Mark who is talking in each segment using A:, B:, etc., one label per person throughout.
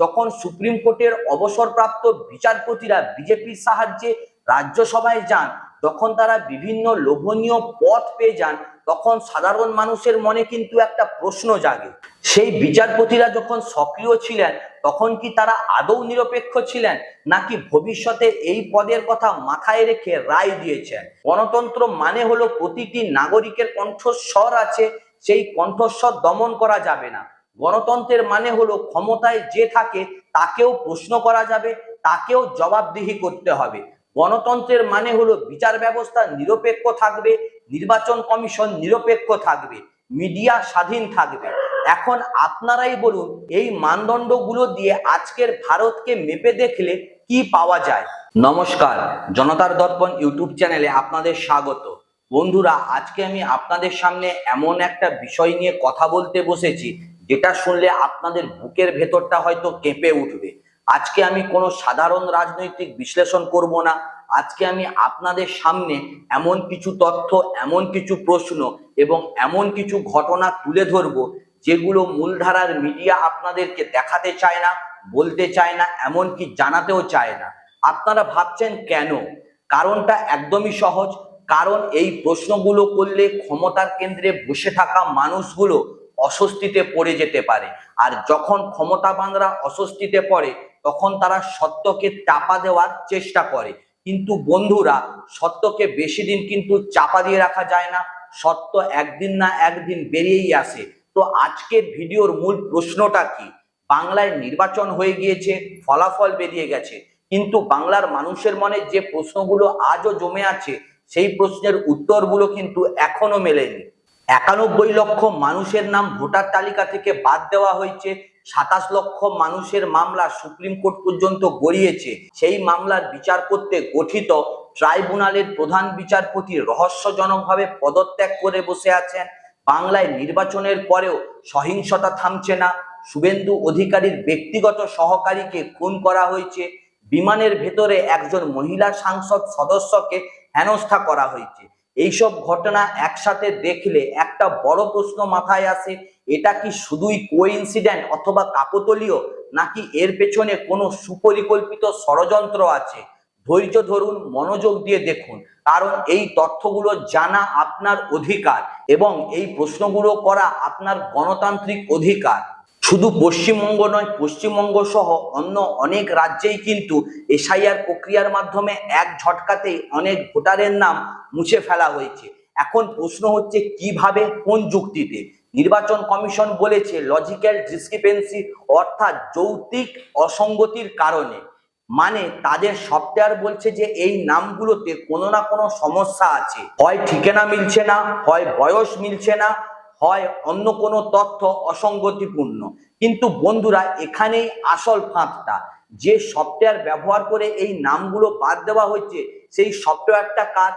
A: যখন সুপ্রিম কোর্টের অবসরপ্রাপ্ত বিচারপতিরা বিজেপির সাহায্যে রাজ্যসভায় যান, যখন তারা বিভিন্ন লোভনীয় পদ পেয়ে যান, তখন সাধারণ মানুষের মনে কিন্তু একটা প্রশ্ন জাগে, সেই বিচারপতিরা যখন সক্রিয় ছিলেন তখন কি তারা আদৌ নিরপেক্ষ ছিলেন, নাকি ভবিষ্যতে এই পদের কথা মাথায় রেখে রায় দিয়েছেন। গণতন্ত্র মানে হলো প্রতিটি নাগরিকের কণ্ঠস্বর আছে, সেই কণ্ঠস্বর দমন করা যাবে না। গণতন্ত্রের মানে হলো ক্ষমতায় যে থাকে তাকেও প্রশ্ন করা যাবে, তাকেও জবাবদিহি করতে হবে। গণতন্ত্রের মানে হলো বিচার ব্যবস্থা নিরপেক্ষ থাকবে, নির্বাচন কমিশন নিরপেক্ষ থাকবে, মিডিয়া স্বাধীন থাকবে। এখন আপনারাই বলুন, এই মানদণ্ডগুলো দিয়ে আজকের ভারতকে মেপে দেখলে কি পাওয়া যায়। নমস্কার, জনতার দর্পণ ইউটিউব চ্যানেলে আপনাদের স্বাগত। বন্ধুরা, আজকে আমি আপনাদের সামনে এমন একটা বিষয় নিয়ে কথা বলতে বসেছি যেটা শুনলে আপনাদের বুকের ভেতরটা হয়তো কেঁপে উঠবে। আজকে আমি কোনো সাধারণ রাজনৈতিক বিশ্লেষণ করব না। আজকে আমি আপনাদের সামনে এমন কিছু তথ্য, এমন কিছু প্রশ্ন এবং এমন কিছু ঘটনা তুলে ধরবো যেগুলো মূলধারার মিডিয়া আপনাদেরকে দেখাতে চায় না, বলতে চায় না, এমনকি জানাতেও চায় না। আপনারা ভাবছেন কেন? কারণটা একদমই সহজ। কারণ এই প্রশ্নগুলো করলে ক্ষমতার কেন্দ্রে বসে থাকা মানুষগুলো অস্বস্তিতে পড়ে যেতে পারে, আর যখন ক্ষমতাবানরা অস্বস্তিতে পড়ে তখন তারা সত্যকে চাপা দেওয়ার চেষ্টা করে। কিন্তু বন্ধুরা, সত্যকে বেশি দিন কিন্তু চাপা দিয়ে রাখা যায় না, সত্য একদিন না একদিন বেরিয়েই আসে। তো আজকের ভিডিওর মূল প্রশ্নটা কি? বাংলায় নির্বাচন হয়ে গিয়েছে, ফলাফল বেরিয়ে গেছে, কিন্তু বাংলার মানুষের মনে যে প্রশ্নগুলো আজও জমে আছে সেই প্রশ্নের উত্তরগুলো কিন্তু এখনো মেলেনি। ৯১ লক্ষ মানুষের নাম ভোটার তালিকা থেকে বাদ দেওয়া হয়েছে, ২৭ লক্ষ মানুষের মামলা সুপ্রিম কোর্ট পর্যন্ত গড়িয়েছে। সেই মামলার বিচার করতে গঠিত ট্রাইব্যুনালের প্রধান বিচারপতি রহস্যজনকভাবে পদত্যাগ করে বসে আছেন। বাংলায় নির্বাচনের পরেও সহিংসতা থামছে না, শুভেন্দু অধিকারীর ব্যক্তিগত সহকারীকে খুন করা হয়েছে, বিমানের ভেতরে একজন মহিলা সংসদ সদস্যকে হেনস্থা করা হয়েছে। এইসব ঘটনা একসাথে দেখলে একটা বড় প্রশ্ন মাথায় আসে, এটা কি শুধুই কোইন্সিডেন্ট অথবা কাকতালীয়, নাকি এর পেছনে কোনো সুপরিকল্পিত ষড়যন্ত্র আছে? ধৈর্য ধরুন, মনোযোগ দিয়ে দেখুন, কারণ এই তথ্যগুলো জানা আপনার অধিকার এবং এই প্রশ্নগুলো করা আপনার গণতান্ত্রিক অধিকার। শুধু পশ্চিমবঙ্গ নয়, পশ্চিমবঙ্গ সহ অন্য অনেক রাজ্যেই কিন্তু এসআইআর প্রক্রিয়ার মাধ্যমে এক ঝটকাতেই অনেক ভোটারের নাম মুছে ফেলা হয়েছে। এখন প্রশ্ন হচ্ছে কিভাবে, কোন যুক্তিতে? নির্বাচন কমিশন বলেছে লজিক্যাল ডিসক্রিপেন্সি, অর্থাৎ যৌক্তিক অসঙ্গতির কারণে। মানে তাদের সফটওয়্যার বলছে যে এই নামগুলোতে কোনো না কোনো সমস্যা আছে, হয় ঠিকানা মিলছে না, হয় বয়স মিলছে না, হয় অন্য কোনো তথ্য অসঙ্গতিপূর্ণ। কিন্তু বন্ধুরা, এখানেই আসল ফাঁদটা। যে সফটওয়্যার ব্যবহার করে এই নামগুলো বাদ দেওয়া হয়েছে সেই সফটওয়্যারটা কার,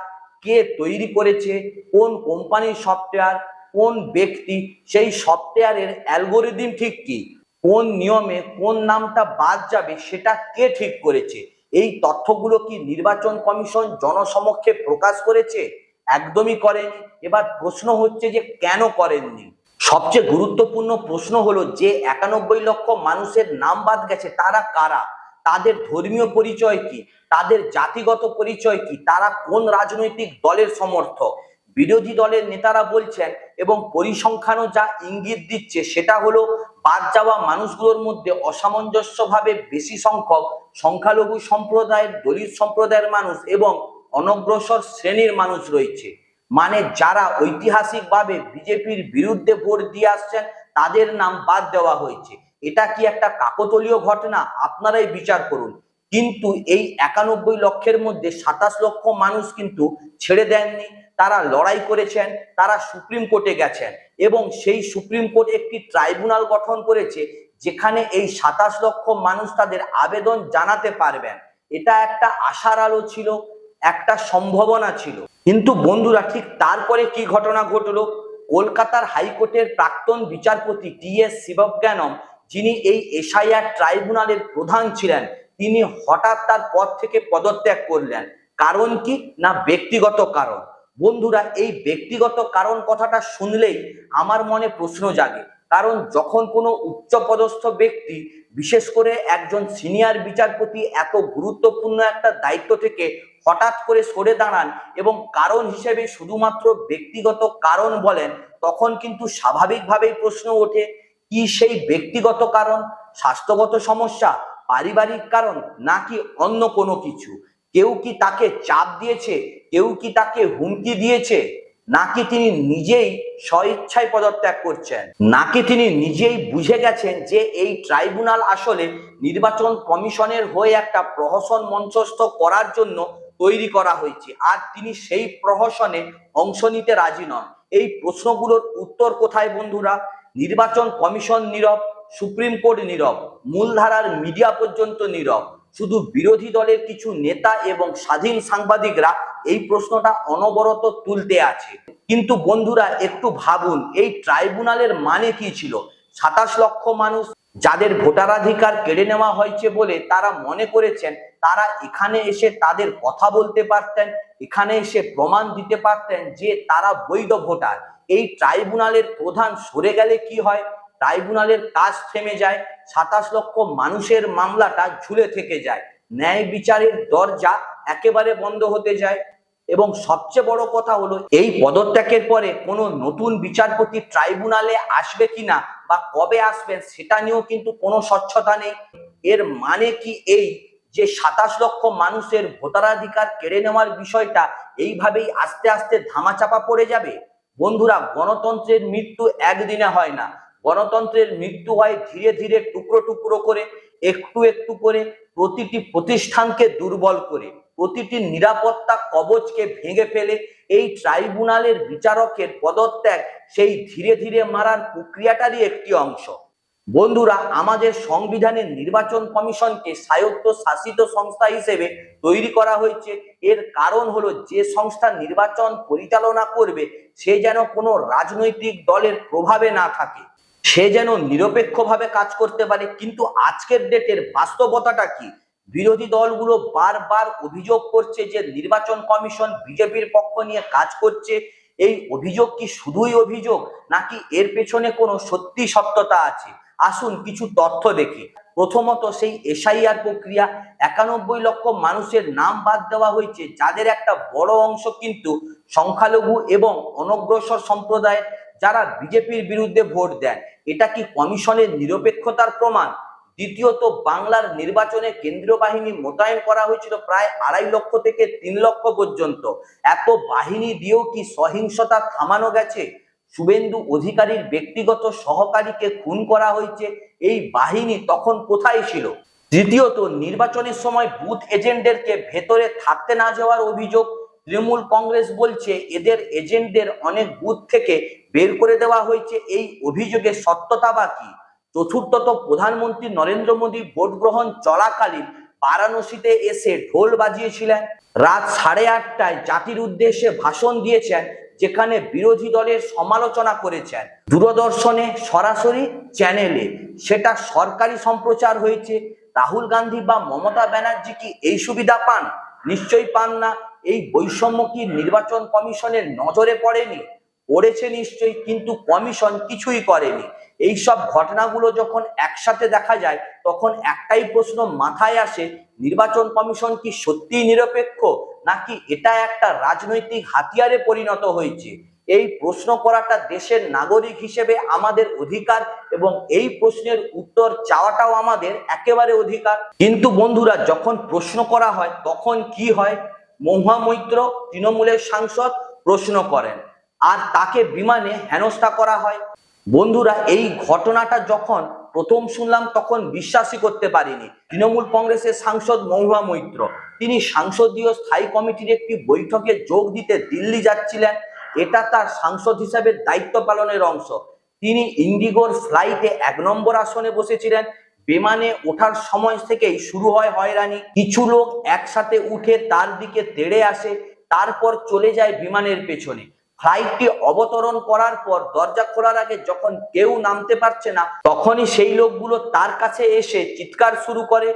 A: কে তৈরি করেছে, কোন কোম্পানির সফটওয়্যার, কোন ব্যক্তি, সেই সফটওয়্যারের অ্যালগোরিদম ঠিক কি, কোন নিয়মে কোন নামটা বাদ যাবে সেটা কে ঠিক করেছে? এই তথ্যগুলো কি নির্বাচন কমিশন জনসমক্ষে প্রকাশ করেছে? একদমই করেনি। এবার প্রশ্ন হচ্ছে যে কেন করেননি? সবচেয়ে গুরুত্বপূর্ণ প্রশ্ন হলো যে ৯১ লক্ষ মানুষের নাম বাদ গেছে তারা কারা, তাদের ধর্মীয় পরিচয় কি, তাদের জাতিগত পরিচয় কি, তারা কোন রাজনৈতিক দলের সমর্থক? বিরোধী দলের নেতারা বলছেন এবং পরিসংখ্যানও যা ইঙ্গিত দিচ্ছে সেটা হলো বাদ যাওয়া মানুষগুলোর মধ্যে অসামঞ্জস্যভাবে বেশি সংখ্যক সংখ্যালঘু সম্প্রদায়ের, দলিত সম্প্রদায়ের মানুষ এবং অনগ্রসর শ্রেণীর মানুষ রয়েছে। মানে যারা ঐতিহাসিকভাবে বিজেপির বিরুদ্ধে ভোট দিয়ে আসছেন তাদের নাম বাদ দেওয়া হয়েছে। এটা কি একটা কাকতালীয় ঘটনা? আপনারাই বিচার করুন। কিন্তু এই ৯১ লক্ষের মধ্যে ২৭ লক্ষ মানুষ কিন্তু ছেড়ে দেননি, তারা লড়াই করেছেন, তারা সুপ্রিম কোর্টে গেছেন এবং সেই সুপ্রিম কোর্ট একটি ট্রাইব্যুনাল গঠন করেছে যেখানে এই ২৭ লক্ষ মানুষ তাদের আবেদন জানাতে পারবেন। এটা একটা আশার আলো ছিল, একটা সম্ভাবনা ছিল। কিন্তু বন্ধুরা, ঠিক তারপরে কি ঘটনা ঘটলো? কলকাতার হাইকোর্টের প্রাক্তন বিচারপতি টি.এস. শিবজ্ঞানম, যিনি এই এসআইআর ট্রাইব্যুনালের প্রধান ছিলেন, তিনি হঠাৎ তার পদ থেকে পদত্যাগ করলেন। কারণ কি না? ব্যক্তিগত কারণ। বন্ধুরা, এই ব্যক্তিগত কারণ কথাটা শুনলেই আমার মনে প্রশ্ন জাগে, কারণ যখন কোনো উচ্চপদস্থ ব্যক্তি, বিশেষ করে একজন সিনিয়র বিচারপতি, এত গুরুত্বপূর্ণ একটা দায়িত্ব থেকে হঠাৎ করে সরে দাঁড়ান এবং কারণ হিসেবে শুধুমাত্র ব্যক্তিগত কারণ বলেন, তখন কিন্তু স্বাভাবিকভাবেই প্রশ্ন ওঠে, কি সেই ব্যক্তিগত কারণ, স্বাস্থ্যগত সমস্যা, পারিবারিক কারণ, নাকি অন্য কোনো কিছু? কেউ কি তাকে চাপ দিয়েছে, কেউ কি তাকে হুমকি দিয়েছে, নাকি তিনি নিজেই স্বইচ্ছায় পদত্যাগ করছেন, নাকি তিনি নিজেই বুঝে গেছেন যে এই ট্রাইব্যুনাল আসলে নির্বাচন কমিশনের হয়ে একটা প্রহসন মঞ্চস্থ করার জন্য তৈরি করা হয়েছে আর তিনি সেই প্রহসনে অংশ নিতে রাজি নন? এই প্রশ্নগুলোর উত্তর কোথায় বন্ধুরা? নির্বাচন কমিশন নীরব, সুপ্রিম কোর্ট নীরব, মূলধারার মিডিয়া পর্যন্ত নীরব, শুধু বিরোধী দলের কিছু নেতা এবং স্বাধীন সাংবাদিকরা এই প্রশ্নটা অনবরত তুলতে আছে। কিন্তু বন্ধুরা একটু ভাবুন, এই ট্রাইব্যুনালের মানে কি ছিল? 27 লক্ষ মানুষ যাদের ভোটাধিকার কেড়ে নেওয়া হয়েছে বলে তারা মনে করেছেন তারা এখানে এসে তাদের কথা বলতে পারতেন, এখানে এসে প্রমাণ দিতে পারতেন যে তারা বৈধ ভোটার। এই ট্রাইব্যুনালের প্রধান সরে গেলে কি হয়? ট্রাইব্যুনালের কাজ থেমে যায়, 27 লক্ষ মানুষের মামলাটা ঝুলে থেকে যায়, ন্যায় বিচারের দরজা একেবারে বন্ধ হতে যায়। এবং সবচেয়ে বড় কথা হলো, এই পদত্যাগের পরে কোনো নতুন বিচারপতি ট্রাইব্যুনালে আসবে কিনা বা কবে আসবেন সেটা নিয়েও কিন্তু কোনো স্বচ্ছতা নেই। এর মানে কি এই যে 27 লক্ষ মানুষের ভোটাধিকার কেড়ে নেওয়ার বিষয়টা এইভাবেই আস্তে আস্তে ধামাচাপা পড়ে যাবে? বন্ধুরা, গণতন্ত্রের মৃত্যু একদিনে হয় না, গণতন্ত্রের মৃত্যু হয় ধীরে ধীরে, টুকরো টুকরো করে, একটু একটু করে, প্রতিটি প্রতিষ্ঠানকে দুর্বল করে, প্রতিটি নিরাপত্তা কবচকে ভেঙে ফেলে। এই ট্রাইব্যুনালের বিচারকের পদত্যাগ সেই ধীরে ধীরে মারার প্রক্রিয়াটারই একটি অংশ। বন্ধুরা, আমাদের সংবিধানের নির্বাচন কমিশনকে স্বায়ত্ত শাসিত সংস্থা হিসেবে তৈরি করা হয়েছে। এর কারণ হলো যে সংস্থা নির্বাচন পরিচালনা করবে সে যেন কোনো রাজনৈতিক দলের প্রভাবে না থাকে, সে যেন নিরপেক্ষভাবে কাজ করতে পারে। কিন্তু আজকের ডেটের বাস্তবতাটা কি? বিরোধী দলগুলো বারবার অভিযোগ করছে যে নির্বাচন কমিশন বিজেপির পক্ষ নিয়ে কাজ করছে। এই অভিযোগ কি শুধুই অভিযোগ, নাকি এর পেছনে কোনো সত্যি সত্যতা আছে? আসুন কিছু তথ্য দেখি। প্রথমত, সেই এসআইআর প্রক্রিয়া, 91 লক্ষ মানুষের নাম বাদ দেওয়া হয়েছে, যাদের একটা বড় অংশ কিন্তু সংখ্যালঘু এবং অনগ্রসর সম্প্রদায়ের, যারা বিজেপির বিরুদ্ধে ভোট দেন। এটা কি কমিশনের নিরপেক্ষতার প্রমাণ? দ্বিতীয়ত, বাংলার নির্বাচনে কেন্দ্রীয় বাহিনী মোতায়েন করা হয়েছিল প্রায় 2.5 লক্ষ থেকে 3 লক্ষ পর্যন্ত। এত বাহিনী দিয়েও কি সহিংসতা থামানো গেছে? শুভেন্দু অধিকারীর ব্যক্তিগত সহকারীকে খুন করা হয়েছে, এই বাহিনী তখন কোথায় ছিল? তৃতীয়ত, নির্বাচনের সময় বুথ এজেন্টদেরকে ভেতরে থাকতে না যাওয়ার অভিযোগ। তৃণমূল কংগ্রেস বলছে এদের এজেন্টদের অনেক বুথ থেকে বের করে দেওয়া হয়েছে, এই অভিযোগের সত্যতা বা কি? চতুর্থত, প্রধানমন্ত্রী নরেন্দ্র মোদী ভোট গ্রহণ চলাকালীন বারাণসীতে এসে ঢোল বাজিয়েছিলেন, রাত 8:30টায় জাতির উদ্দেশ্যে ভাষণ দিয়েছেন, যেখানে বিরোধী দলের সমালোচনা করেছেন। দূরদর্শনে সরাসরি চ্যানেলে সেটা সরকারি সম্প্রচার হয়েছে। রাহুল গান্ধী বা মমতা ব্যানার্জি কি এই সুবিধা পান? নিশ্চয়ই পান না। এই বৈষম্য কি নির্বাচন কমিশনের নজরে পড়েনি? পড়েছে নিশ্চয়ই, কিন্তু কমিশন কিছুই করেনি। এই সব ঘটনাগুলো যখন একসাথে দেখা যায় তখন একটাই প্রশ্ন মাথায় আসে, নির্বাচন কমিশন কি সত্যিই নিরপেক্ষ, নাকি এটা একটা রাজনৈতিক হাতিয়ারে পরিণত হয়েছে? এই প্রশ্ন করাটা দেশের নাগরিক হিসেবে আমাদের অধিকার এবং এই প্রশ্নের উত্তর চাওয়াটাও আমাদের একেবারে অধিকার। কিন্তু বন্ধুরা, যখন প্রশ্ন করা হয় তখন কি হয়? মহুয়া মৈত্র, তৃণমূলের সাংসদ, প্রশ্ন করেন আর তাকে বিমানে হেনস্থা করা হয়। বন্ধুরা, এই ঘটনাটা যখন প্রথম শুনলাম তখন বিশ্বাসই করতে পারিনি। তৃণমূল কংগ্রেসের সাংসদ মহুয়া মৈত্র, তিনি সংসদীয় স্থায়ী কমিটির একটি বৈঠকে যোগ দিতে দিল্লি যাচ্ছিলেন। এটা তার সাংসদ হিসাবে দায়িত্ব পালনের অংশ। তিনি ইন্ডিগোর ফ্লাইটে 1 নম্বর আসনে বসেছিলেন। বিমানে ওঠার সময় থেকেই শুরু হয় হয়রানি। কিছু লোক একসাথে উঠে তার দিকে তেড়ে আসে, তারপর চলে যায় বিমানের পেছনে। ফ্লাইটটি অবতরণ করার পর দরজা খোলার আগে যখন কেউ নামতে পারছে না, তখনই সেই লোকগুলো তার কাছে এসে চিৎকার শুরু করে,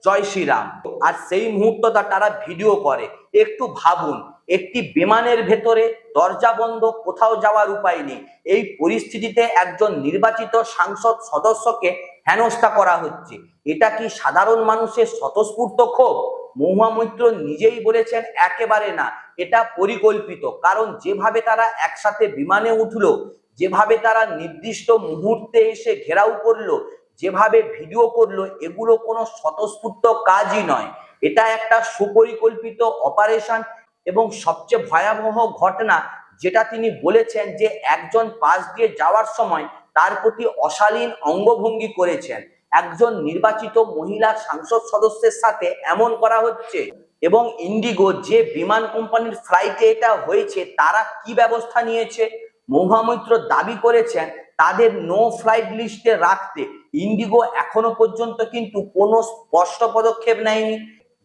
A: জয় শ্রীরাম। আর সেই মুহূর্তটা তারা ভিডিও করে। একটু ভাবুন, একটি বিমানের ভেতরে দরজা বন্ধ, কোথাও যাওয়ার উপায় নেই। এই পরিস্থিতিতে একজন নির্বাচিত সাংসদ সদস্যকে হেনস্থা করা হচ্ছে। এটা কি সাধারণ মানুষের স্বতঃস্ফূর্ত ক্ষোভ? মহুয়া মৈত্র নিজেই বলেছেন একেবারে না, এটা পরিকল্পিত। কারণ যেভাবে তারা একসাথে বিমানে উঠলো, যেভাবে তারা নির্দিষ্ট মুহূর্তে এসে ঘেরাও করলো, যেভাবে ভিডিও করলো, এগুলো কোনো স্বতঃস্ফূর্ত কাজই নয়। এটা একটা সুপরিকল্পিত অপারেশন। এবং সবচেয়ে ভয়াবহ ঘটনা যেটা তিনি বলেছেন যে একজন পাশ দিয়ে যাওয়ার সময় তার প্রতি অশালীন অঙ্গভঙ্গি করেছেন। একজন নির্বাচিত মহিলা সংসদ সদস্যের সাথে এমন করা হচ্ছে। এবং ইন্ডিগো যে বিমান কোম্পানির ফ্লাইটে এটা হয়েছে তারা কি ব্যবস্থা নিয়েছে? মহুয়া মৈত্র দাবি করেছেন তাদের নো ফ্লাইট লিস্টে রাখতে। ইন্ডিগো এখনো পর্যন্ত কিন্তু কোনো স্পষ্ট পদক্ষেপ নেয়নি।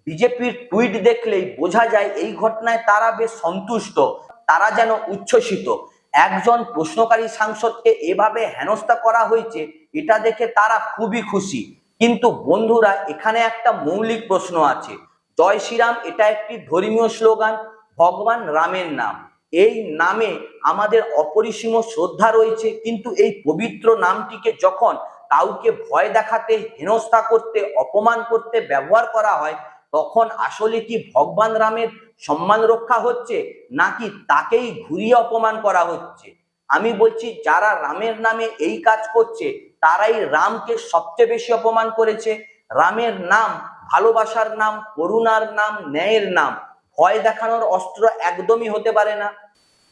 A: বিজেপির টুইট দেখলেই বোঝা যায় এই ঘটনায় তারা বেশ সন্তুষ্ট, তারা যেন উচ্ছ্বসিত। একজন প্রশ্নকারী সাংসদকে এভাবে হেনস্থা করা হয়েছে, এটা দেখে তারা খুবই খুশি। কিন্তু বন্ধুরা, এখানে একটা মৌলিক প্রশ্ন আছে। জয় শ্রীরাম এটা একটি ধর্মীয় স্লোগান, ভগবান রামের নাম। এই নামে আমাদের অপরিসীম শ্রদ্ধা রয়েছে, কিন্তু এই পবিত্র নামটিকে যখন কাউকে ভয় দেখাতে, হেনস্থা করতে, অপমান করতে ব্যবহার করা হয়, তখন আসলে কি ভগবান রামের সম্মান রক্ষা হচ্ছে, নাকি তাকেই ঘুরিয়ে অপমান করা হচ্ছে? আমি বলছি যারা রামের নামে এই কাজ করছে তারাই রামকে সবচেয়ে বেশি অপমান করেছে। রামের নাম ভালোবাসার নাম, করুণার নাম, ন্যায়ের নাম। ভয় দেখানোর অস্ত্র একদমই হতে পারে না।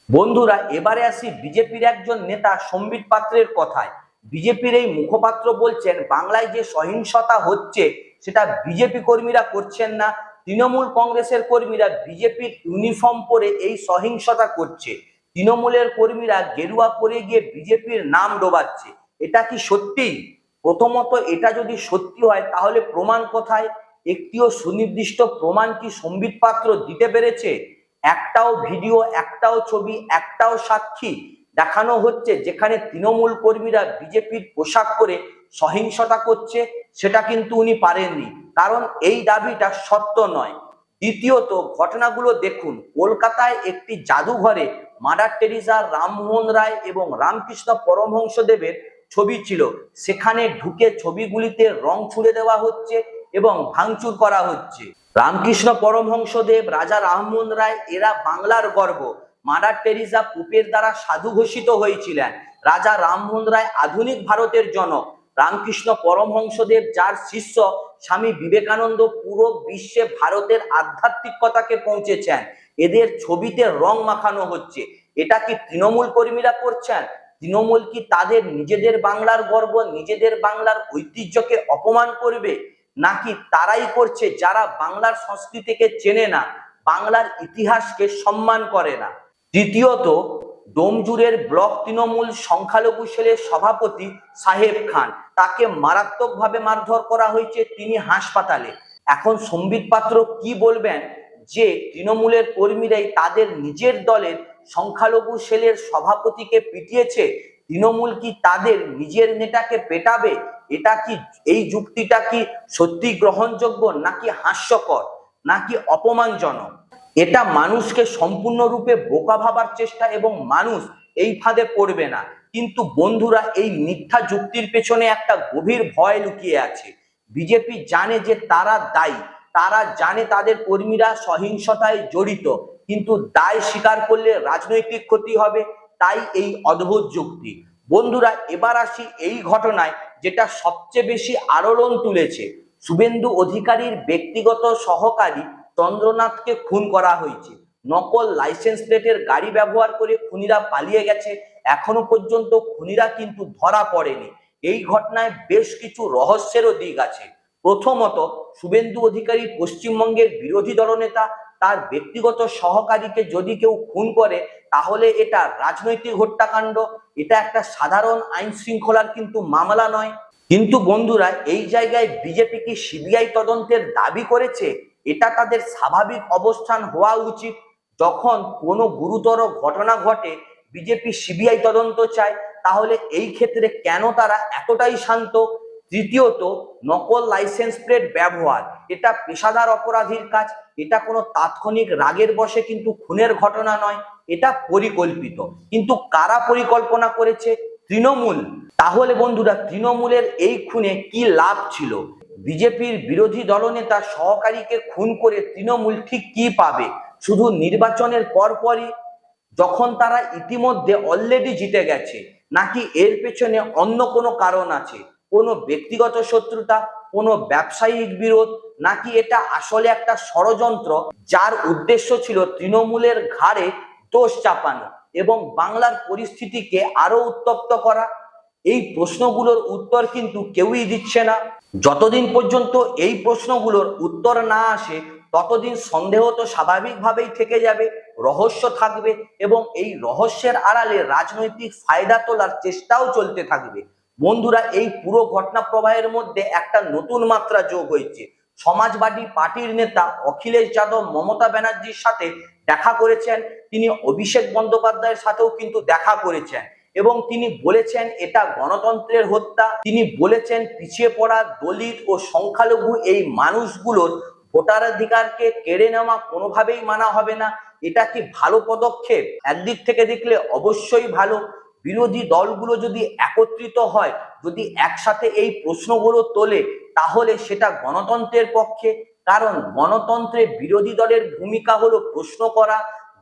A: বন্ধুরা, এবারে আসি বিজেপির একজন নেতা সম্বিত পাত্রের কথায়। বিজেপির এই মুখপাত্র বলছেন বাংলায় যে সহিংসতা হচ্ছে সেটা বিজেপি কর্মীরা করছেন না, তৃণমূল কংগ্রেসের কর্মীরা বিজেপির ইউনিফর্ম পরে এই সহিংসতা করছে। তৃণমূলের কর্মীরা গেরুয়া পরে গিয়ে বিজেপির নাম ডোবাচ্ছে। এটা কি সত্যি? প্রথমত, এটা যদি সত্যি হয় তাহলে প্রমাণ কোথায়? একটিও সুনির্দিষ্ট প্রমাণ কি সম্বিত পাত্র দিতে পেরেছে? একটাও ভিডিও, একটাও ছবি, একটাও সাক্ষী দেখানো হচ্ছে যেখানে তৃণমূল কর্মীরা বিজেপির পোশাক পরে সহিংসতা করছে? সেটা কিন্তু উনি পারেননি, কারণ এই দাবিটা সত্য নয়। দ্বিতীয়ত, ঘটনাগুলো দেখুন। কলকাতায় একটি জাদুঘরে মাদার টেরিজা, রামমোহন রায় এবং রামকৃষ্ণ পরমহংসদেবের ছবি ছিল। সেখানে ঢুকে ছবিগুলিতে রং ছুড়ে দেওয়া হচ্ছে এবং ভাঙচুর করা হচ্ছে। রামকৃষ্ণ পরমহংসদেব, রাজা রামমোহন রায় এরা বাংলার গর্ব। মাদার টেরিজা পোপের দ্বারা সাধু ঘোষিত হয়েছিলেন। রাজা রামমোহন রায় আধুনিক ভারতের জনক। রামকৃষ্ণ পরমহংসদেব, যার শিষ্য স্বামী বিবেকানন্দ, পুরো বিশ্বে ভারতের আধ্যাত্মিকতাকে পৌঁছেছেন। এদের ছবিতে রং মাখানো হচ্ছে। এটা কি তৃণমূল কর্মীরা করছেন? তৃণমূল কি তাদের নিজেদের বাংলার গর্ব, নিজেদের বাংলার ঐতিহ্যকে অপমান করবে? নাকি তারাই করছে যারা বাংলার সংস্কৃতিকে চেনে না, বাংলার ইতিহাসকে সম্মান করে না? তৃতীয়ত, ডোমজুড়ের ব্লক তৃণমূল সংখ্যালঘু সেলের সভাপতি সাহেব খান, তাকে মারাত্মকভাবে মারধর করা হয়েছে, তিনি হাসপাতালে। এখন সম্বিত পাত্র কি বলবেন যে তৃণমূলের কর্মীরাই তাদের নিজের দলের সংখ্যালঘু সেলের সভাপতিকে পিটিয়েছে? তৃণমূল কি তাদের নিজের নেতাকে পেটাবে? এটা কি, এই যুক্তিটা কি সত্যি গ্রহণযোগ্য, নাকি হাস্যকর, নাকি অপমানজনক? এটা মানুষকে সম্পূর্ণরূপে বোকা ভাবার চেষ্টা, এবং মানুষ এই ফাঁদে পড়বে না। কিন্তু বন্ধুরা, এই মিথ্যা যুক্তির পেছনে একটা গভীর ভয় লুকিয়ে আছে। বিজেপি জানে যে তারা দায়ী, তারা জানে তাদের কর্মীরা সহিংসতায় জড়িত, কিন্তু দায় স্বীকার করলে রাজনৈতিক ক্ষতি হবে, তাই এই অদ্ভুত যুক্তি। বন্ধুরা, এবার আসি এই ঘটনায় যেটা সবচেয়ে বেশি আলোড়ন তুলেছে। শুভেন্দু অধিকারীর ব্যক্তিগত সহকারী চন্দ্রনাথকে খুন করা হয়েছে। নকল লাইসেন্স প্লেটের গাড়ি ব্যবহার করে খুনিরা পালিয়ে গেছে। এখনো পর্যন্ত খুনিরা কিন্তু ধরা পড়েনি। এই ঘটনায় বেশ কিছু রহস্যেরও দিক আছে। প্রথমত, শুভেন্দু অধিকারী পশ্চিমবঙ্গের বিরোধী দলনেতা। তার ব্যক্তিগত সহকারীকে যদি কেউ খুন করে তাহলে এটা রাজনৈতিক হত্যাকাণ্ড, এটা একটা সাধারণ আইন শৃঙ্খলার কিন্তু মামলা নয়। কিন্তু বন্ধুরা, এই জায়গায় বিজেপি কি সিবিআই তদন্তের দাবি করেছে? এটা তাদের স্বাভাবিক অবস্থান হওয়া উচিত। যখন কোনো গুরুতর ঘটনা ঘটে বিজেপি সিবিআই তদন্ত চায়, তাহলে এই ক্ষেত্রে কেন তারা এতটাই শান্ত? তৃতীয়ত, নকল লাইসেন্স প্লেট ব্যবহার, এটা পেশাদার অপরাধীর কাজ। এটা কোনো তাৎক্ষণিক রাগের বশে কিন্তু খুনের ঘটনা নয়, এটা পরিকল্পিত। কিন্তু কারা পরিকল্পনা করেছে? তৃণমূল। তাহলে বন্ধুরা, তৃণমূলের এই খুনে কি লাভ ছিল? বিজেপির বিরোধী দলনেতা সহকারীকে খুন করে তৃণমূল ঠিক কি পাবে? শুধু নির্বাচনের পরপরই, যখন তারা ইতিমধ্যে অলরেডি জিতে গেছে? নাকি এর পেছনে অন্য কোনো কারণ আছে? কোনো ব্যক্তিগত শত্রুতা, কোনো ব্যবসায়িক বিরোধ, নাকি এটা আসলে একটা ষড়যন্ত্র যার উদ্দেশ্য ছিল তৃণমূলের ঘাড়ে দোষ চাপানো এবং বাংলার পরিস্থিতিকে আরো উত্তপ্ত করা? এই প্রশ্নগুলোর উত্তর কিন্তু কেউই দিচ্ছে না। যতদিন পর্যন্ত এই প্রশ্নগুলোর উত্তর না আসে, ততদিন সন্দেহ তো স্বাভাবিকভাবেই থেকে যাবে, রহস্য থাকবে এবং এই রহস্যের আড়ালে রাজনৈতিক ফায়দা তোলার চেষ্টাও চলতে থাকবে। বন্ধুরা, এই পুরো ঘটনা প্রবাহের মধ্যে একটা নতুন মাত্রা যোগ হয়েছে। সমাজবাদী পার্টির নেতা অখিলেশ যাদব মমতা ব্যানার্জির সাথে দেখা করেছেন, তিনি অভিষেক বন্দ্যোপাধ্যায়ের সাথেও কিন্তু দেখা করেছেন এবং তিনি বলেছেন এটা গণতন্ত্রের হত্যা। তিনি বলেছেন পিছিয়ে পড়া দলিত ও সংখ্যালঘু এই মানুষগুলোর ভোটাধিকারকে কেড়ে নেওয়া কোনোভাবেই মানা হবে না। এটা কি ভালো পদক্ষেপ? একদিক থেকে দেখলে অবশ্যই ভালো। বিরোধী দলগুলো যদি একত্রিত হয়, যদি একসাথে এই প্রশ্নগুলো তোলে, তাহলে সেটা গণতন্ত্রের পক্ষে। কারণ গণতন্ত্রে বিরোধী দলের ভূমিকা হলো প্রশ্ন করা,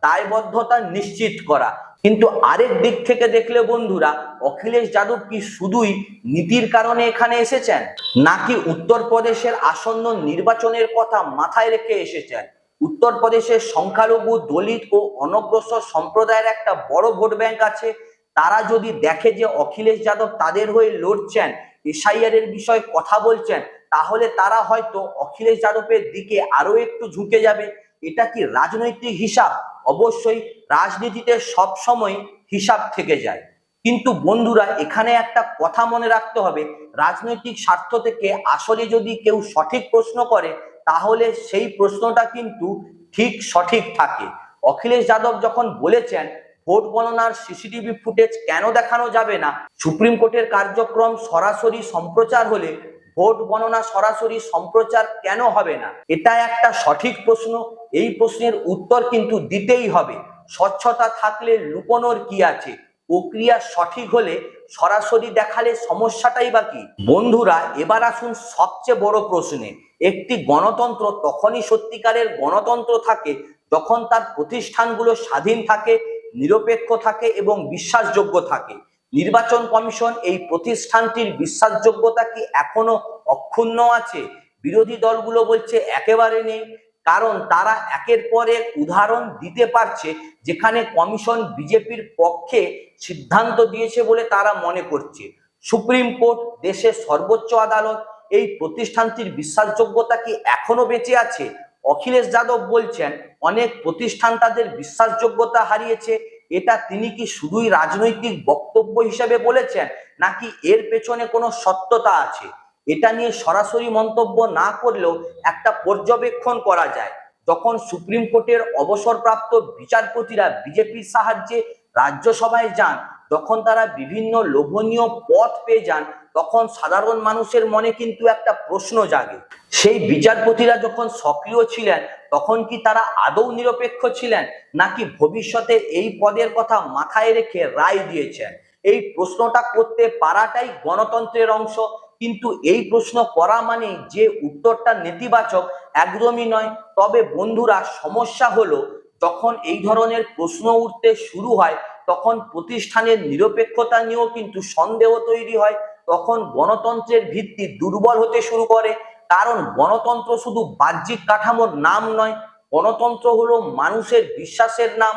A: দায়বদ্ধতা নিশ্চিত করা। কিন্তু আরেক দিক থেকে দেখলে বন্ধুরা, অখিলেশ যাদব কি শুধুই নীতির কারণে এখানে এসেছেন, নাকি উত্তরপ্রদেশের আসন্ন নির্বাচনের কথা মাথায় রেখে এসেছেন? উত্তরপ্রদেশের সংখ্যালঘু, দলিত ও অনগ্রসর সম্প্রদায়ের একটা বড় ভোট ব্যাংক আছে। তারা যদি দেখে যে অখিলেশ যাদব তাদের হয়ে লড়ছেন, এসআইআর এর বিষয়ে কথা বলছেন, তাহলে তারা হয়তো অখিলেশ যাদবের দিকে আরো একটু ঝুঁকে যাবে। এটা কি রাজনৈতিক হিসাব? অবশ্যই, রাজনীতিতে সব সময় হিসাব থেকে যায়। কিন্তু বন্ধুরা, এখানে একটা কথা মনে রাখতে হবে, রাজনৈতিক স্বার্থ থেকে আসলে যদি কেউ সঠিক প্রশ্ন করে, তাহলে সেই প্রশ্নটা কিন্তু ঠিক সঠিক থাকে। অখিলেশ যাদব যখন বলেছেন ভোট গণনার সিসিটিভি ফুটেজ কেন দেখানো যাবে না, সুপ্রিম কোর্টের কার্যক্রম সরাসরি সম্প্রচার হলে ভোট গণনা সরাসরি সম্প্রচার কেন হবে না, এটা একটা সঠিক প্রশ্ন। এই প্রশ্নের উত্তর কিন্তু দিতেই হবে। স্বচ্ছতা থাকলে লুকোনোর কি আছে? প্রক্রিয়া সঠিক হলে সরাসরি দেখালে সমস্যাটাই বা কি? বন্ধুরা, এবার আসুন সবচেয়ে বড় প্রশ্নে। একটি গণতন্ত্র তখনই সত্যিকারের গণতন্ত্র থাকে যখন তার প্রতিষ্ঠানগুলো স্বাধীন থাকে, নিরপেক্ষ থাকে এবং বিশ্বাসযোগ্য থাকে। নির্বাচন কমিশন এই প্রতিষ্ঠানটির বিশ্বাসযোগ্যতা কি এখনো অক্ষুণ্ণ আছে? বিরোধী দলগুলো বলছে একেবারে নেই, কারণ তারা একের পর এক উদাহরণ দিতে পারছে যেখানে কমিশন বিজেপির পক্ষে সিদ্ধান্ত দিয়েছে বলে তারা মনে করছে। সুপ্রিম কোর্ট, দেশের সর্বোচ্চ আদালত, এই প্রতিষ্ঠানটির বিশ্বাসযোগ্যতা কি এখনো বেঁচে আছে? অখিলেশ যাদব বলছেন অনেক প্রতিষ্ঠান তাদের বিশ্বাসযোগ্যতা হারিয়েছে। এটা তিনি কি শুধুই রাজনৈতিক বক্তব্য হিসেবে বলেছেন, নাকি এর পেছনে কোনো সত্যতা আছে? এটা নিয়ে সরাসরি মন্তব্য না করলেও একটা পর্যবেক্ষণ করা যায়। যখন সুপ্রিম কোর্টের অবসরপ্রাপ্ত বিচারপতিরা বিজেপির সাহায্যে রাজ্যসভায় যান, যখন তারা বিভিন্ন লোভনীয় পদ পেয়ে যান, তখন সাধারণ মানুষের মনে কিন্তু একটা প্রশ্ন জাগে, সেই বিচারপতিরা যখন সক্রিয় ছিলেন তখন কি তারা আদৌ নিরপেক্ষ ছিলেন, নাকি ভবিষ্যতে এই পদের কথা মাথায় রেখে রায় দিয়েছেন? এই প্রশ্নটা করতে পারাটাই গণতন্ত্রের অংশ। কিন্তু এই প্রশ্ন করা মানে যে উত্তরটা নেতিবাচক, একদমই নয়। তবে বন্ধুরা, সমস্যা হলো যখন এই ধরনের প্রশ্ন উঠতে শুরু হয়, তখন প্রতিষ্ঠানের নিরপেক্ষতা নিয়েও কিন্তু সন্দেহ তৈরি হয়। তখন গণতন্ত্রের ভিত্তি দুর্বল হতে শুরু করে। কারণ গণতন্ত্র শুধু বাহ্যিক কাঠামোর নাম নয়, গণতন্ত্র হলো মানুষের বিশ্বাসের নাম।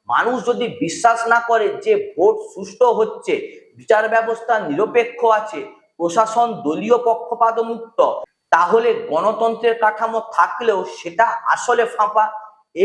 A: মানুষ যদি বিশ্বাস না করে যে ভোট সুষ্ঠু হচ্ছে, বিচার ব্যবস্থা নিরপেক্ষ আছে, প্রশাসন দলীয় পক্ষপাত মুক্ত, তাহলে গণতন্ত্রের কাঠামো থাকলেও সেটা আসলে ফাঁপা।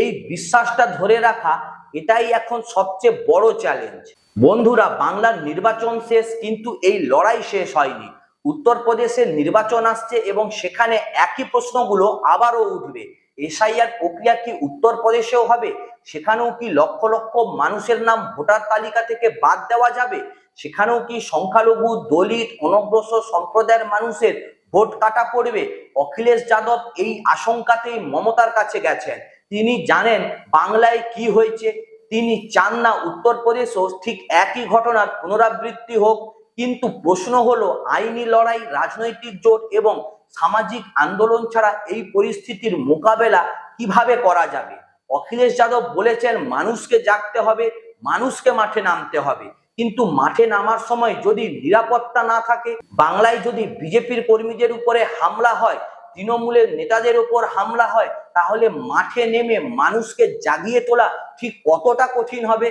A: এই বিশ্বাসটা ধরে রাখা, এটাই এখন সবচেয়ে বড় চ্যালেঞ্জ। বন্ধুরা, বাংলার নির্বাচন শেষ, কিন্তু এই লড়াই শেষ হয়নি। উত্তরপ্রদেশের নির্বাচন আসছে এবং সেখানে একই প্রশ্নগুলো আবারও উঠবে। এসআইআর প্রক্রিয়া কি উত্তরপ্রদেশেও হবে? সেখানেও কি লক্ষ লক্ষ মানুষের নাম ভোটার তালিকা থেকে বাদ দেওয়া যাবে? সেখানেও কি সংখ্যালঘু, দলিত, অনগ্রসর সম্প্রদায়ের মানুষের ভোট কাটা পড়বে? অখিলেশ যাদব এই আশঙ্কাতেই মমতার কাছে গেছেন। তিনি জানেন বাংলায় কি হয়েছে, তিনি চান না উত্তরপ্রদেশও ঠিক একই ঘটনার পুনরাবৃত্তি হোক। কিন্তু প্রশ্ন হলো আইনি লড়াই, রাজনৈতিক জোট এবং সামাজিক আন্দোলন ছাড়া এই পরিস্থিতির মোকাবেলা কিভাবে করা যাবে? অখিলেশ যাদব বলেছেন মানুষকে জাগতে হবে, মানুষকে মাঠে নামতে হবে। কিন্তু মাঠে নামার সময় যদি নিরাপত্তা না থাকে, বাংলায় যদি বিজেপির কর্মীদের উপরে হামলা হয়, তৃণমূলের নেতাদের উপর হামলা হয়, তাহলে মাঠে নেমে মানুষকে জাগিয়ে তোলা ঠিক কতটা কঠিন হবে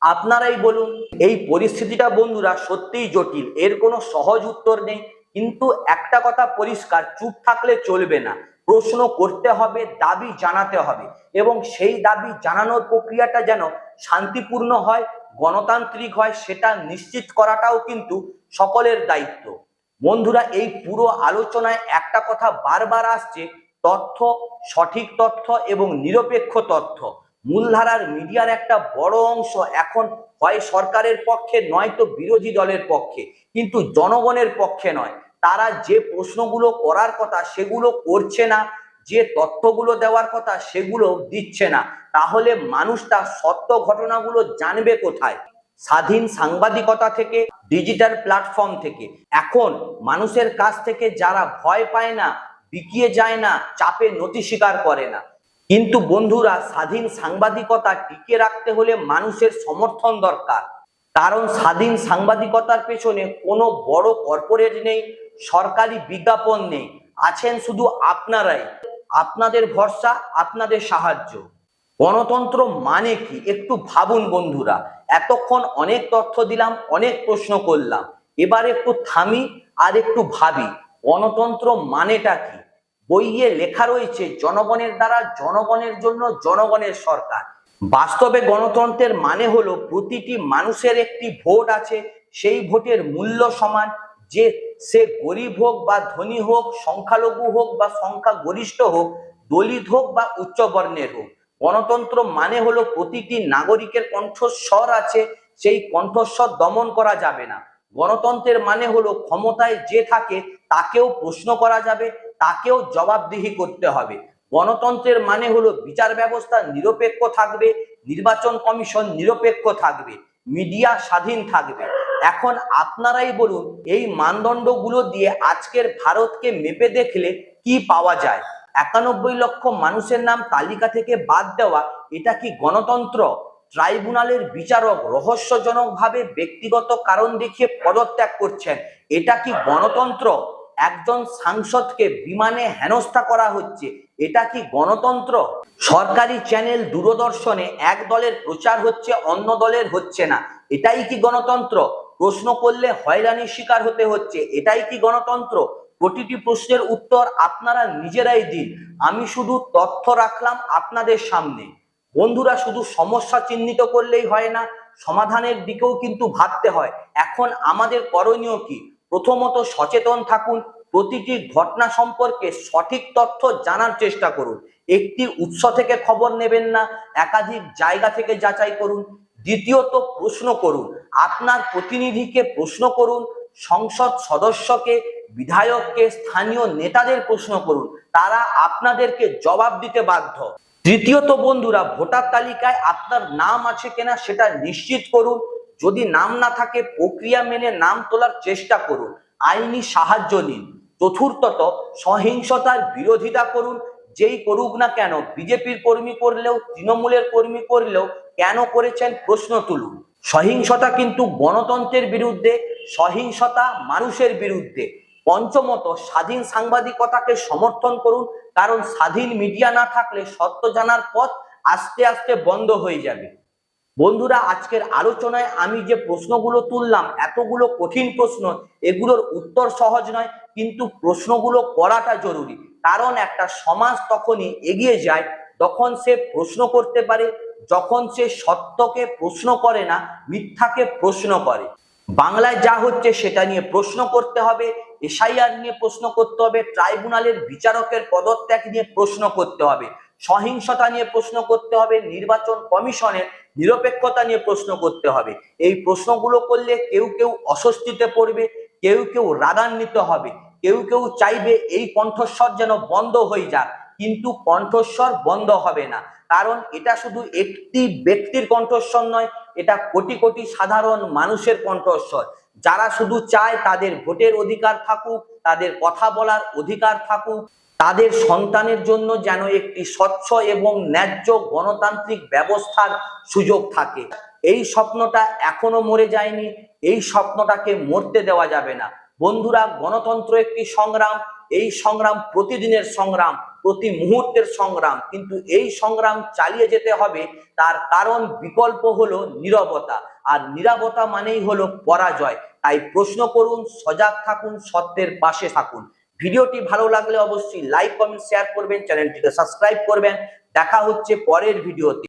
A: আপনারাই বলুন। এই পরিস্থিতিটা বন্ধুরা সত্যিই জটিল, এর কোনো সহজ উত্তর নেই। কিন্তু একটা কথা পরিষ্কার, চুপ থাকলে চলবে না, প্রশ্ন করতে হবে, দাবি জানাতে হবে এবং সেই দাবি জানানোর প্রক্রিয়াটা যেন শান্তিপূর্ণ হয়, গণতান্ত্রিক হয়, সেটা নিশ্চিত করাটাও কিন্তু সকলের দায়িত্ব। বন্ধুরা, এই পুরো আলোচনায় একটা কথা বারবার আসছে, তথ্য, সঠিক তথ্য এবং নিরপেক্ষ তথ্য। মূলধারার মিডিয়ার একটা বড় অংশ এখন হয় সরকারের পক্ষে নয়তো বিরোধী দলের পক্ষে, কিন্তু জনগণের পক্ষে নয়। তারা যে প্রশ্নগুলো করার কথা সেগুলো করছে না, যে তথ্যগুলো দেওয়ার কথা সেগুলো দিচ্ছে না। তাহলে মানুষটা সত্য ঘটনাগুলো জানবে কোথায়? স্বাধীন সাংবাদিকতা থেকে, ডিজিটাল প্ল্যাটফর্ম থেকে। এখন মানুষের কাছ থেকে যারা ভয় পায় না, বিকিয়ে যায় না, চাপে নথি স্বীকার করে না। কিন্তু বন্ধুরা, স্বাধীন সাংবাদিকতা টিকিয়ে রাখতে হলে মানুষের সমর্থন দরকার। কারণ স্বাধীন সাংবাদিকতার পেছনে কোনো বড় কর্পোরেট নেই, সরকারি বিজ্ঞাপন নেই, আছেন শুধু আপনারাই। আপনাদের ভরসা, আপনাদের সাহায্য। গণতন্ত্র মানে কি একটু ভাবুন বন্ধুরা। এতক্ষণ অনেক তথ্য দিলাম, অনেক প্রশ্ন করলাম, এবার একটু থামি আর একটু ভাবি গণতন্ত্র মানেটা কি। বইয়ে লেখা রয়েছে জনগণের দ্বারা, জনগণের জন্য, জনগণের সরকার। বাস্তবে গণতন্ত্রের মানে হলো প্রতিটি মানুষের একটি ভোট আছে, সেই ভোটের মূল্য সমান, যে সে গরিব হোক বা ধনী হোক, সংখ্যালঘু হোক বা সংখ্যাগরিষ্ঠ হোক, দলিত হোক বা উচ্চ বর্ণের হোক। গণতন্ত্র মানে হলো প্রতিটি নাগরিকের কণ্ঠস্বর আছে, সেই কণ্ঠস্বর দমন করা যাবে না। গণতন্ত্রের মানে হলো ক্ষমতায় যে থাকে তাকেও প্রশ্ন করা যাবে, তাকেও জবাবদিহি করতে হবে। গণতন্ত্রের মানে হলো বিচার ব্যবস্থা নিরপেক্ষ থাকবে, নির্বাচন কমিশন নিরপেক্ষ থাকবে, মিডিয়া স্বাধীন থাকবে। এখন আপনারাই বলুন, এই মানদণ্ডগুলো দিয়ে আজকের ভারতকে মেপে দেখলে কি পাওয়া যায়? 91 লক্ষ মানুষের নাম তালিকা থেকে বাদ দেওয়া, এটা কি গণতন্ত্র? ট্রাইব্যুনালের বিচারক রহস্যজনকভাবে ব্যক্তিগত কারণ দেখিয়ে পদত্যাগ করছেন, এটা কি গণতন্ত্র? একজন সাংসদকে বিমানে হেনস্থা করা হচ্ছে, এটা কি গণতন্ত্র? সরকারি চ্যানেল দূরদর্শনে এক দলের প্রচার হচ্ছে, অন্য দলের হচ্ছে না, এটাই কি গণতন্ত্র? প্রশ্ন করলে হয়রানির শিকার হতে হচ্ছে, এটাই কি গণতন্ত্র? প্রতিটি প্রশ্নের উত্তর আপনারা নিজেরাই দিন, আমি শুধু তথ্য রাখলাম আপনাদের সামনে। বন্ধুরা, শুধু সমস্যা চিহ্নিত করলেই হয় না, সমাধানের দিকেও কিন্তু ভাবতে হয়। এখন আমাদের করণীয় কি? প্রথমত সচেতন থাকুন, প্রতিটি ঘটনা সম্পর্কে সঠিক তথ্য জানার চেষ্টা করুন। একটি উৎস থেকে খবর নেবেন না, একাধিক জায়গা থেকে যাচাই করুন। দ্বিতীয়ত প্রশ্ন করুন, আপনার প্রতিনিধিকে প্রশ্ন করুন, সংসদ সদস্যকে, বিধায়ককে, স্থানীয় নেতাদের প্রশ্ন করুন, তারা আপনাদেরকে জবাব দিতে বাধ্য। তৃতীয়ত বন্ধুরা, ভোটার তালিকায় আপনার নাম আছে কিনা সেটা নিশ্চিত করুন, যদি নাম না থাকে প্রক্রিয়া মেনে নাম তোলার চেষ্টা করুন, আইনি সাহায্য নিন। চতুর্থত সহিংসতার বিরোধিতা করুন, যেই করুক না কেন, বিজেপির কর্মী করলেও, তৃণমূলের কর্মী করলেও, কেন করেছেন প্রশ্ন তুলুন। সহিংসতা কিন্তু গণতন্ত্রের বিরুদ্ধে, সহিংসতা মানুষের বিরুদ্ধে। পঞ্চমত স্বাধীন সাংবাদিকতাকে সমর্থন করুন, কারণ স্বাধীন মিডিয়া না থাকলে সত্য জানার পথ আস্তে আস্তে বন্ধ হয়ে যাবে। বন্ধুরা, আজকের আলোচনায় আমি যে প্রশ্নগুলো তুললাম, এতগুলো কঠিন প্রশ্ন, এগুলোর উত্তর সহজ নয়, কিন্তু প্রশ্নগুলো করাটা জরুরি। কারণ একটা সমাজ তখনই এগিয়ে যায় যখন সে প্রশ্ন করতে পারে, যখন সে সত্যকে প্রশ্ন করে না, মিথ্যাকে প্রশ্ন করে। বাংলায় যা হচ্ছে সেটা নিয়ে প্রশ্ন করতে হবে, এসআইআর নিয়ে প্রশ্ন করতে হবে, ট্রাইব্যুনালের বিচারকের পদত্যাগ নিয়ে প্রশ্ন করতে হবে। সহিংসতা নিয়ে প্রশ্ন করতে হবে, নির্বাচন কমিশনের নিরপেক্ষতা নিয়ে প্রশ্ন করতে হবে। এই প্রশ্নগুলো করলে কেউ কেউ অস্বস্তিতে পড়বে, কেউ কেউ রাগান্বিত হবে, কেউ কেউ চাইবে এই কণ্ঠস্বর যেন বন্ধ হয়ে যাক, কিন্তু কণ্ঠস্বর বন্ধ হবে না। কারণ এটা শুধু একটি ব্যক্তির কণ্ঠস্বর নয়, এটা কোটি কোটি সাধারণ মানুষের কণ্ঠস্বর, যারা শুধু চায় তাদের ভোটের অধিকার থাকুক, তাদের কথা বলার অধিকার থাকুক, তাদের সন্তানের জন্য যেন একটি স্বচ্ছ এবং ন্যায্য গণতান্ত্রিক ব্যবস্থার সুযোগ থাকে। এই স্বপ্নটা এখনো মরে যায়নি, এই স্বপ্নটাকে মরতে দেওয়া যাবে না। বন্ধুরা, গণতন্ত্র একটি সংগ্রাম, এই সংগ্রাম প্রতিদিনের সংগ্রাম, প্রতি মুহূর্তের সংগ্রাম, কিন্তু এই সংগ্রাম চালিয়ে যেতে হবে। তার কারণ বিকল্প হলো নীরবতা, আর নীরবতা মানেই হলো পরাজয়। তাই প্রশ্ন করুন, সজাগ থাকুন, সত্যের পাশে থাকুন। ভিডিওটি ভালো লাগলে অবশ্যই লাইক, কমেন্ট, শেয়ার করবেন, চ্যানেলটিকে সাবস্ক্রাইব করবেন। দেখা হচ্ছে পরের ভিডিওতে।